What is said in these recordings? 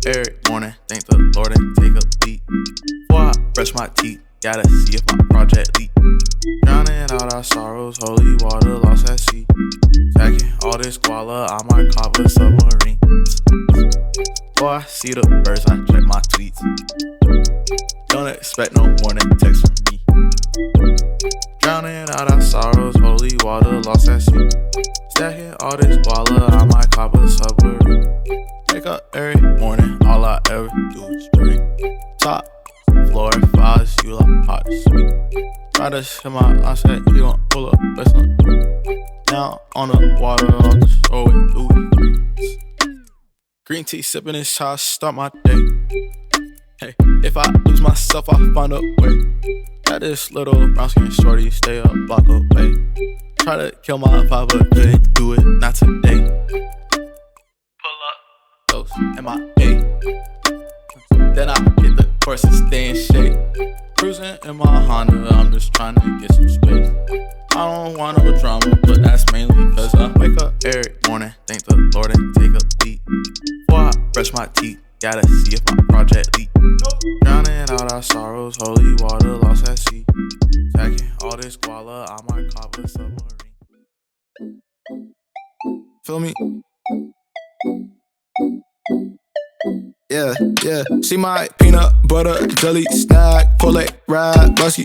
every morning, thank the Lord and take a beat. Before I brush my teeth, gotta see if my project leak. Drowning out our sorrows, holy water lost at sea. Stacking all this squalor, I might cop a submarine. Before I see the birds, I check my tweets. Don't expect no warning text from me. Drowning out our sorrows, holy water lost at sea. Stacking all this squalor, I might cop a submarine. Wake up every morning, all I ever do is drink. Top floor, if I was you, like hot and sweet. Try to hit my I said he gon' pull up, listen. Now on the water, I'll just throw it through the greens. Green tea sipping this chai, start my day. Hey, if I lose myself, I'll find a way. Got this little brown skin shorty, stay a block away. Try to kill my vibe, but couldn't do it, not today. Pull up, dose, MIA. Then I hit the course and stay in shape. Cruising in my Honda, I'm just trying to get some space. I don't want no drama, but that's mainly cause I wake up every morning, thank the Lord and take a beat. Before I brush my teeth, gotta see if my project leak. Drowning out our sorrows, holy water lost at sea. Stacking all this squalor, I might cop a submarine. Feel me? Yeah, she my peanut butter jelly snack, pull it, ride, busky,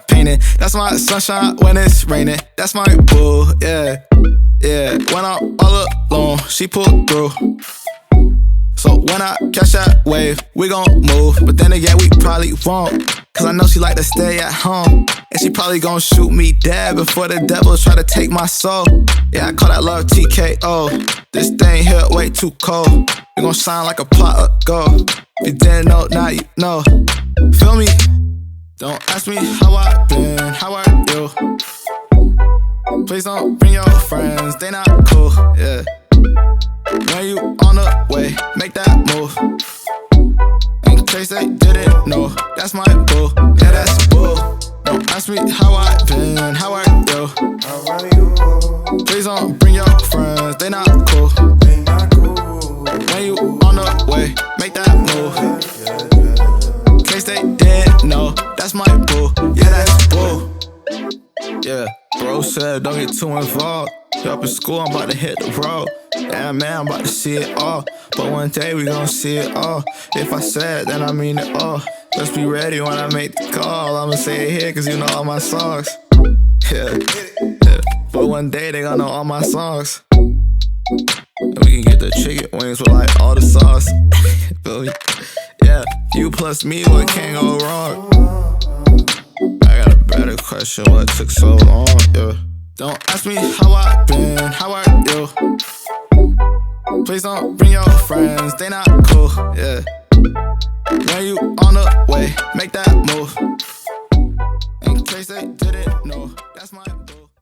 painting. That's my sunshine when it's raining. That's my boo, yeah. When I'm all alone, she pull through. So when I catch that wave, we gon' move. But then again, we probably won't. Cause I know she like to stay at home. And she probably gon' shoot me dead before the devil try to take my soul. Yeah, I call that love TKO. This thing here way too cold. We gon' shine like a pot of gold. If you didn't know, now you know. Feel me? Don't ask me how I been, how are you? Please don't bring your friends, they not cool, yeah. When you on the way, make that move. In case they didn't know, that's my boo, yeah, that's boo. Don't ask me how I been, how are you? Please don't bring your friends, they not cool. When you on the way, make that move. In case they didn't know, that's my boo, yeah, that's boo. Yeah, bro said don't get too involved. Up in school, I'm about to hit the road. Damn man, I'm about to see it all. But one day we gon' see it all. If I said, then I mean it all. Just be ready when I make the call. I'ma say it here cause you know all my songs. Yeah. But one day they gon' know all my songs. And we can get the chicken wings with like all the sauce. Feel me? Yeah, you plus me, what can't go wrong? I got a better question, what took so long? Yeah. Don't ask me how I been, how are you? Please don't bring your friends, they not cool, yeah. When you on the way, make that move. In case they didn't know, that's my boo.